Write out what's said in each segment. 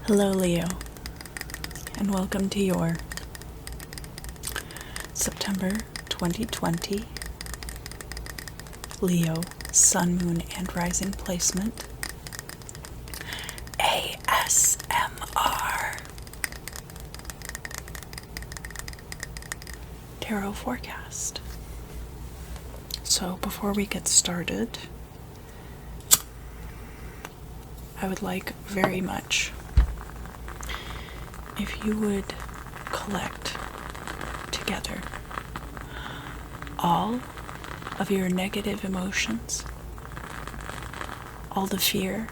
Hello, Leo, and welcome to your September 2020 Leo Sun, Moon, and Rising placement ASMR Tarot forecast. So before we get started, I would like very much if you would collect together all of your negative emotions, all the fear,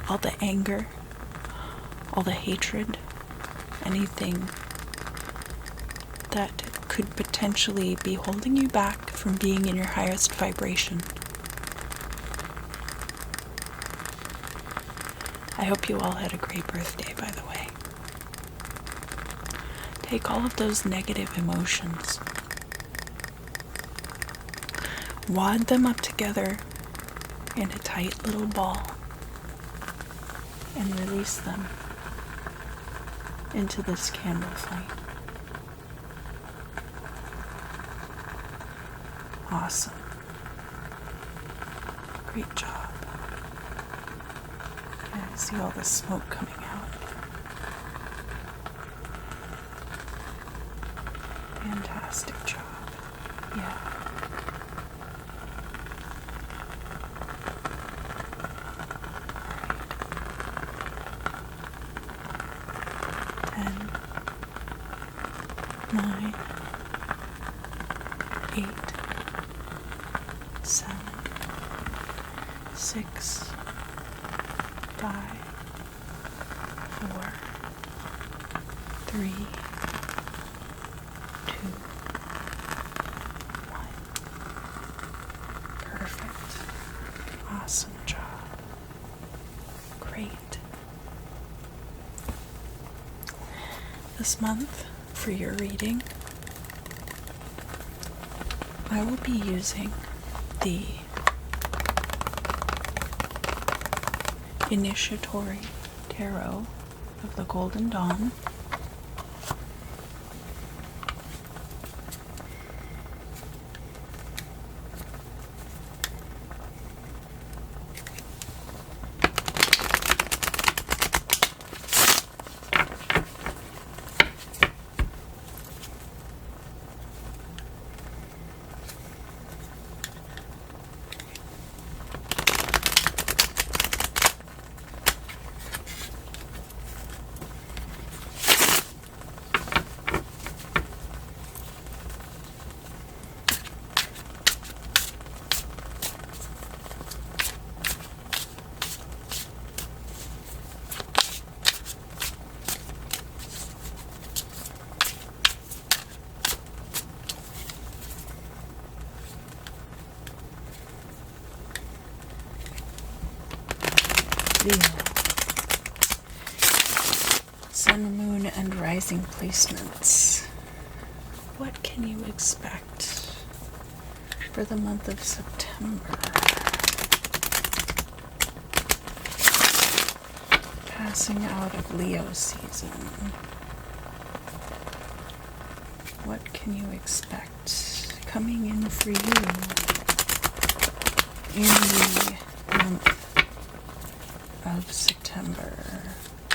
all the anger, all the hatred, anything that could potentially be holding you back from being in your highest vibration. I hope you all had a great birthday, by the way. Take all of those negative emotions, wad them up together in a tight little ball, and release them into this candle flame. Awesome. Great job. Yeah, I see all the smoke coming out. Fantastic job. Yeah. All right. 10, 9, 8, 7, 6, 5, 4, 3, 2, 1. Perfect. Awesome job. Great. This month, for your reading, I will be using the Initiatory Tarot of the Golden Dawn. Leo. Sun, Moon, and Rising placements. What can you expect for the month of September? Passing out of Leo season. What can you expect coming in for you in the month of September?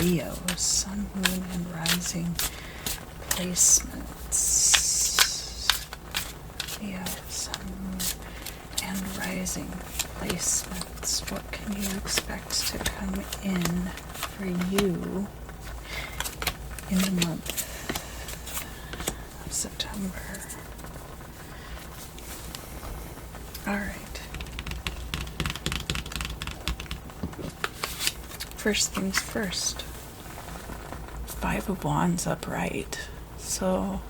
Leo, Sun, Moon, and Rising placements. Leo, Sun, Moon, and Rising placements. What can you expect to come in for you in the month of September? Alright. First things first. 5 of Wands upright. So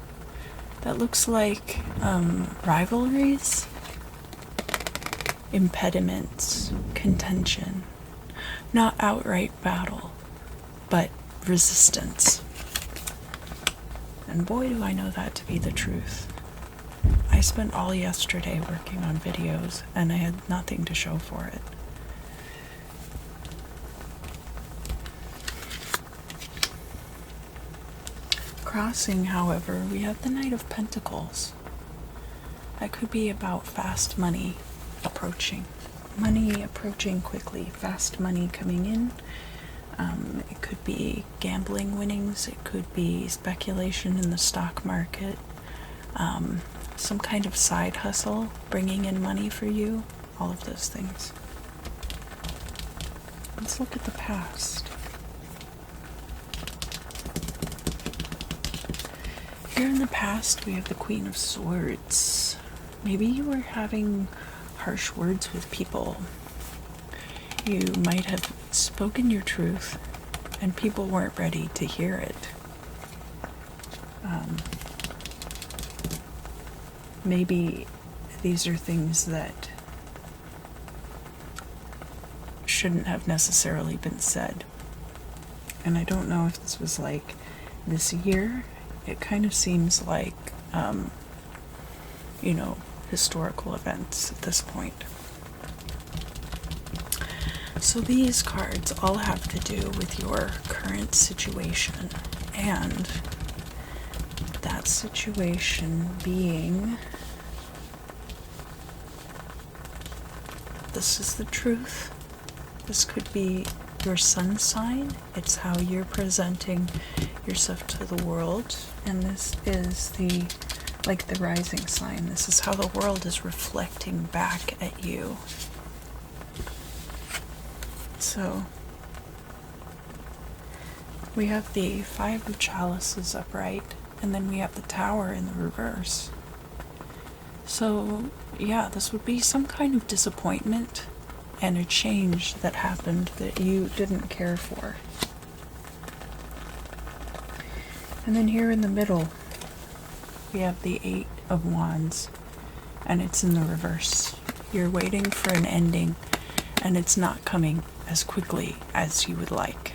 that looks like rivalries, impediments, contention. Not outright battle, but resistance. And boy, do I know that to be the truth. I spent all yesterday working on videos, and I had nothing to show for it. crossing, however, we have the Knight of Pentacles. That could be about fast money approaching. Money approaching quickly, fast money coming in. It could be gambling winnings, it could be speculation in the stock market, some kind of side hustle bringing in money for you, all of those things. Let's look at the past. Here in the past, we have the Queen of Swords. Maybe you were having harsh words with people. You might have spoken your truth, and people weren't ready to hear it. Maybe these are things that shouldn't have necessarily been said. And I don't know if this was like this year. It kind of seems like, historical events at this point. So these cards all have to do with your current situation, and that situation being, this is the truth. This could be your sun sign. It's how you're presenting yourself to the world, and this is the rising sign. This is how the world is reflecting back at you. So we have the Five of Chalices upright, and then we have the Tower in the reverse. So yeah, this would be some kind of disappointment and a change that happened that you didn't care for. And then here in the middle, we have the Eight of Wands, and it's in the reverse. You're waiting for an ending, and it's not coming as quickly as you would like.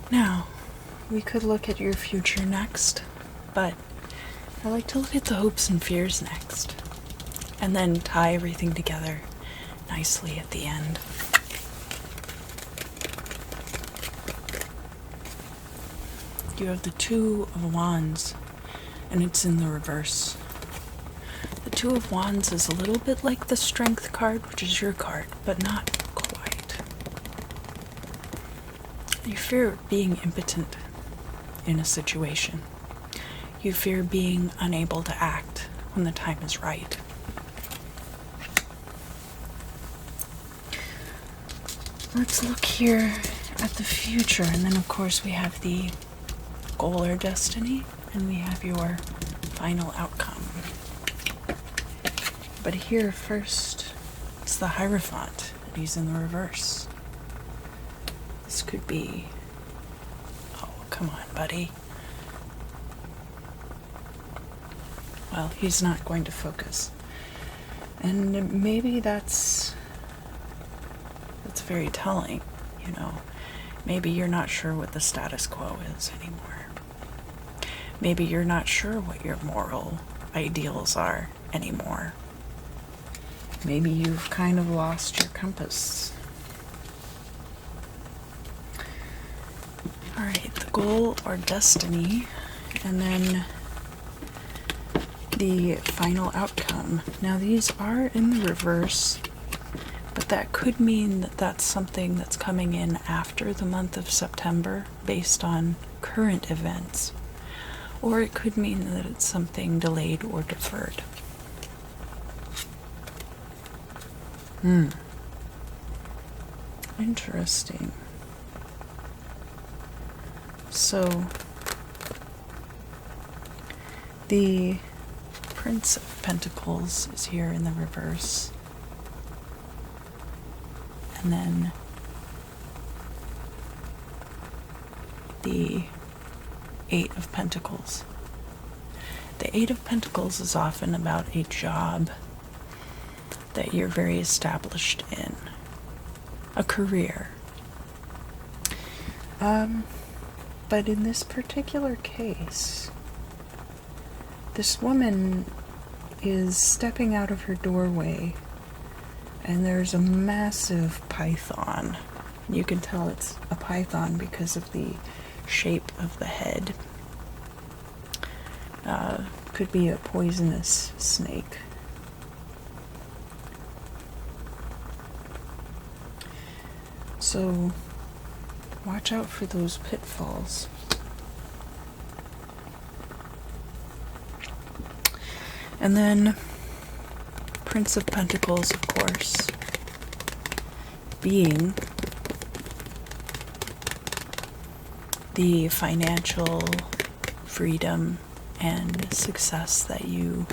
Now, we could look at your future next, but I like to look at the hopes and fears next, and then tie everything together nicely at the end. You have the Two of Wands, and it's in the reverse. The Two of Wands is a little bit like the Strength card, which is your card, but not quite. You fear being impotent in a situation. You fear being unable to act when the time is right. Let's look here at the future, and then of course we have the goal or destiny, and we have your final outcome. But here first, it's the Hierophant, and he's in the reverse. This could be, oh, come on, buddy. Well, he's not going to focus. And maybe that's very telling, Maybe you're not sure what the status quo is anymore. Maybe you're not sure what your moral ideals are anymore. Maybe you've kind of lost your compass. Alright, the goal or destiny, and then the final outcome. Now these are in the reverse, but that could mean that that's something that's coming in after the month of September based on current events. Or it could mean that it's something delayed or deferred. Interesting. So, the Prince of Pentacles is here in the reverse. And then the Eight of Pentacles. The Eight of Pentacles is often about a job that you're very established in, a career. But in this particular case, this woman is stepping out of her doorway, and there's a massive python. You can tell it's a python because of the shape of the head. Could be a poisonous snake. So watch out for those pitfalls. And then Prince of Pentacles, of course, being the financial freedom and success that you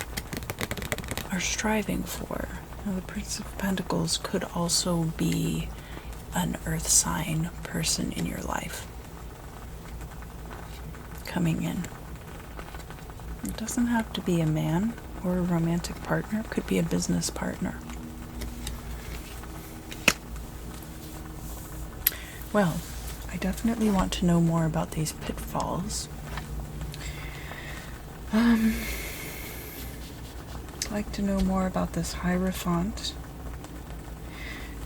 are striving for. Now, the Prince of Pentacles could also be an earth sign person in your life coming in. It doesn't have to be a man or a romantic partner. It could be a business partner. Well, I definitely want to know more about these pitfalls. I'd like to know more about this Hierophant.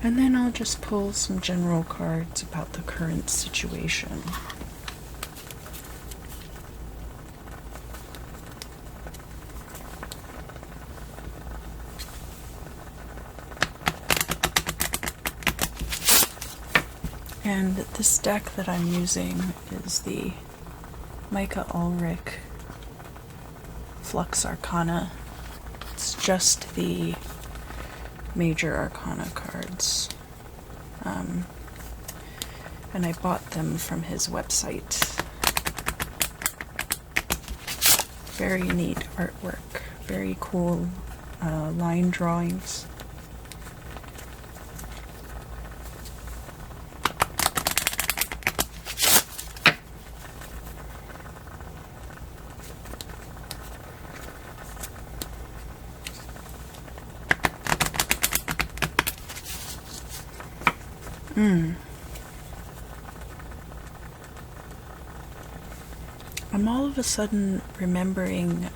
And then I'll just pull some general cards about the current situation. And this deck that I'm using is the Micah Ulrich Flux Arcana. It's just the major Arcana cards. And I bought them from his website. Very neat artwork. Very cool line drawings. I'm all of a sudden remembering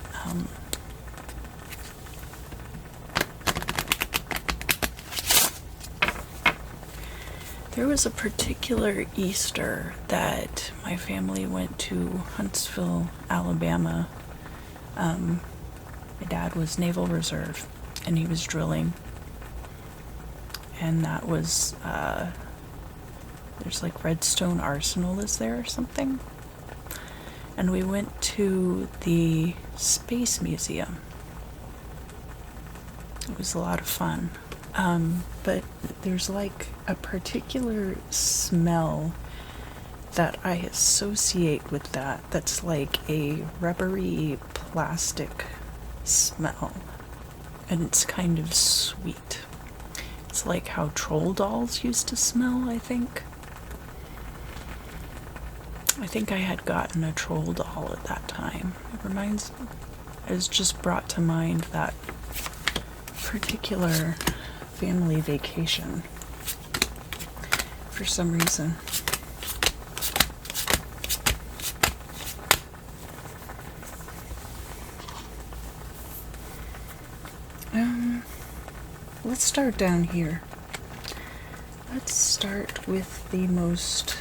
there was a particular Easter that my family went to Huntsville, Alabama. My dad was Naval Reserve and he was drilling. And that was, there's like Redstone Arsenal is there or something. And we went to the Space Museum. It was a lot of fun. But there's like a particular smell that I associate with that that's like a rubbery plastic smell. And it's kind of sweet. It's like how troll dolls used to smell, I think. I think I had gotten a troll doll at that time. It was just brought to mind that particular family vacation for some reason. Let's start down here. Let's start with the most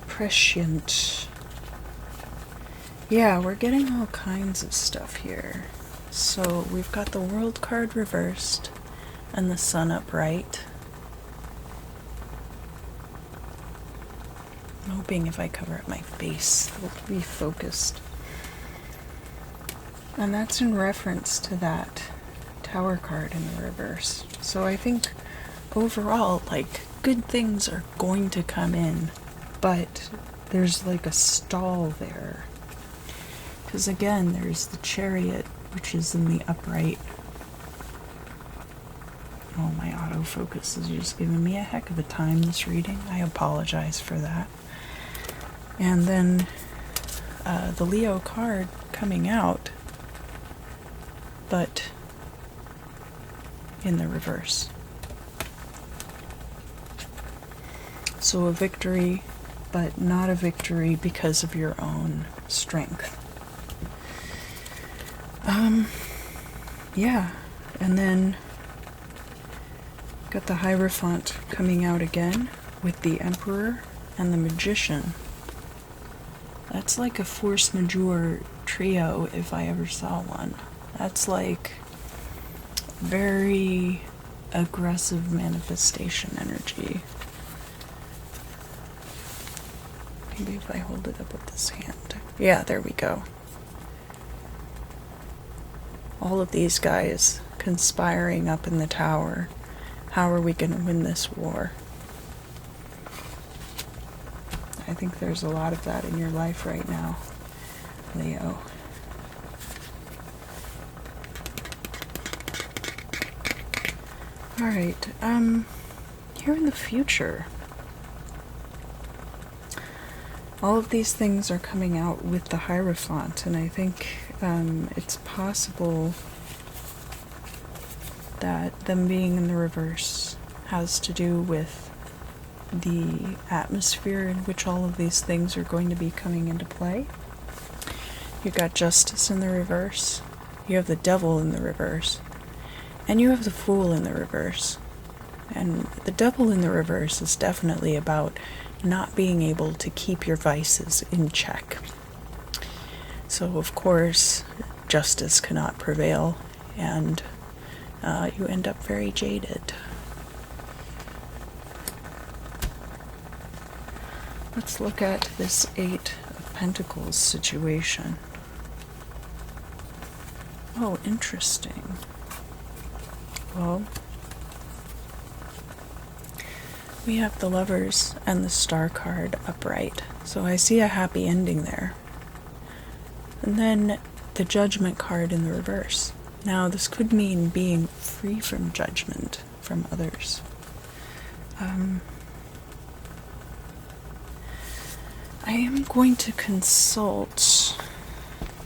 prescient. Yeah, we're getting all kinds of stuff here. So we've got the World card reversed and the Sun upright. I'm hoping if I cover up my face, it'll be focused. And that's in reference to that Tower card in the reverse. So I think overall, like, good things are going to come in, but there's like a stall there. Because again, there's the Chariot, which is in the upright. Oh, my autofocus is just giving me a heck of a time this reading. I apologize for that. And then the Leo card coming out, but in the reverse. So a victory, but not a victory because of your own strength. Yeah, and then got the Hierophant coming out again with the Emperor and the Magician. That's like a force majeure trio if I ever saw one. That's like very aggressive manifestation energy. Maybe if I hold it up with this hand. Yeah, there we go. All of these guys conspiring up in the tower. How are we going to win this war? I think there's a lot of that in your life right now, Leo. Alright, here in the future, all of these things are coming out with the Hierophant, and I think it's possible that them being in the reverse has to do with the atmosphere in which all of these things are going to be coming into play. You've got Justice in the reverse, you have the Devil in the reverse, and you have the Fool in the reverse. And the Devil in the reverse is definitely about not being able to keep your vices in check. So of course, justice cannot prevail, and you end up very jaded. Let's look at this Eight of Pentacles situation. Oh, interesting. Well, we have the Lovers and the Star card upright, so I see a happy ending there. And then the Judgment card in the reverse. Now, this could mean being free from judgment from others. I am going to consult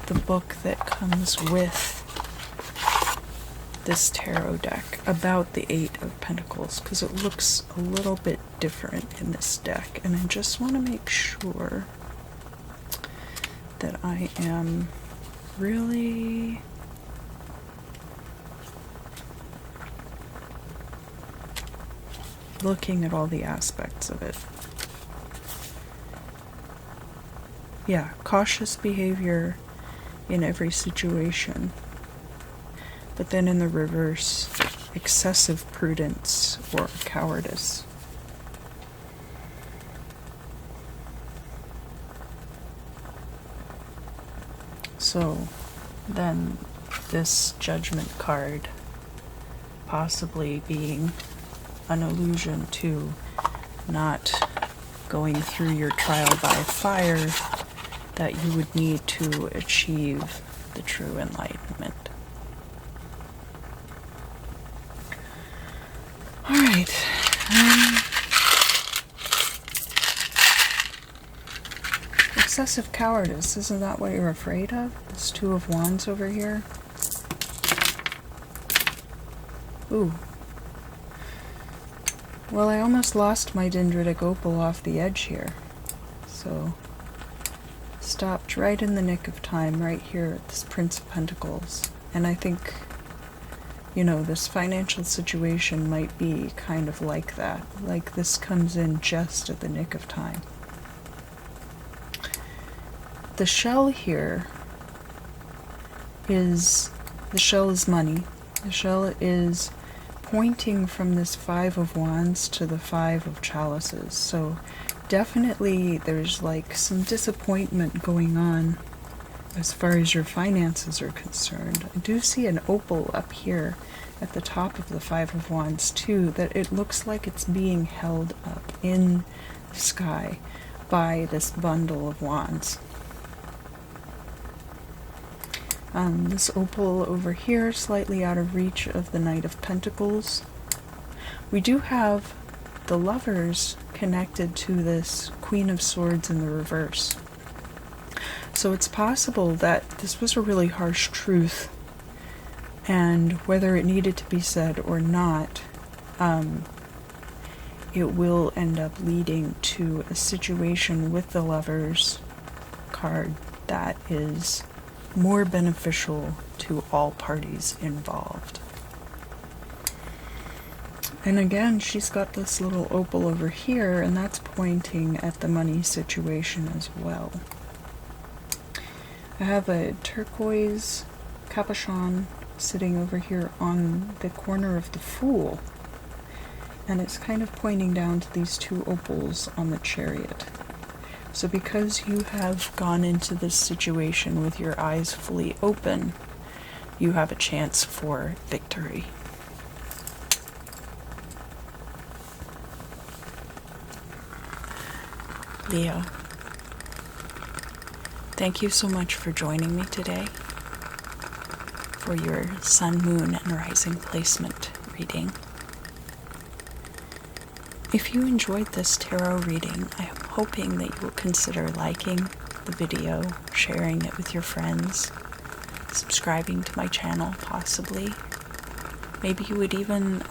the book that comes with this tarot deck about the Eight of Pentacles, because it looks a little bit different in this deck, and I just want to make sure that I am really looking at all the aspects of it. Yeah, cautious behavior in every situation. But then in the reverse, excessive prudence or cowardice. So then this Judgment card possibly being an allusion to not going through your trial by fire that you would need to achieve the true enlightenment. Alright. Excessive cowardice, isn't that what you're afraid of? This Two of Wands over here. Ooh. Well, I almost lost my dendritic opal off the edge here. So, stopped right in the nick of time, right here at this Prince of Pentacles. And I think, you know, this financial situation might be kind of like that. Like this comes in just at the nick of time. The shell here is, the shell is money. The shell is pointing from this Five of Wands to the Five of Chalices. So definitely there's like some disappointment going on as far as your finances are concerned. I do see an opal up here at the top of the Five of Wands too, that it looks like it's being held up in the sky by this bundle of wands. This opal over here, slightly out of reach of the Knight of Pentacles. We do have the Lovers connected to this Queen of Swords in the reverse. So it's possible that this was a really harsh truth, and whether it needed to be said or not, it will end up leading to a situation with the Lovers card that is more beneficial to all parties involved. And again, she's got this little opal over here, and that's pointing at the money situation as well. I have a turquoise capuchon sitting over here on the corner of the Fool, and it's kind of pointing down to these two opals on the Chariot. So because you have gone into this situation with your eyes fully open, you have a chance for victory. Leo, thank you so much for joining me today for your Sun, Moon, and Rising placement reading. If you enjoyed this tarot reading, I am hoping that you will consider liking the video, sharing it with your friends, subscribing to my channel possibly. Maybe you would even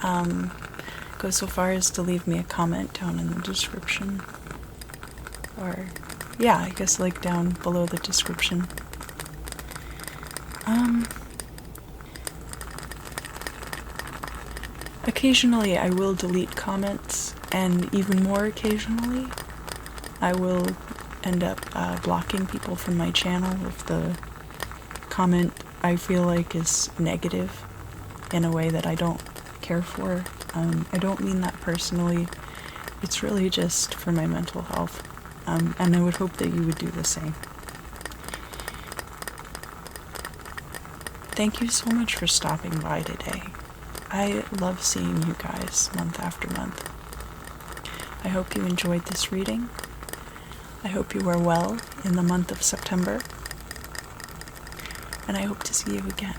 go so far as to leave me a comment down in the description. Or, yeah, I guess like down below the description. Occasionally I will delete comments, and even more occasionally I will end up blocking people from my channel if the comment I feel like is negative in a way that I don't care for. I don't mean that personally. It's really just for my mental health. And I would hope that you would do the same. Thank you so much for stopping by today. I love seeing you guys month after month. I hope you enjoyed this reading. I hope you are well in the month of September. And I hope to see you again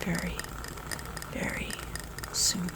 very, very soon.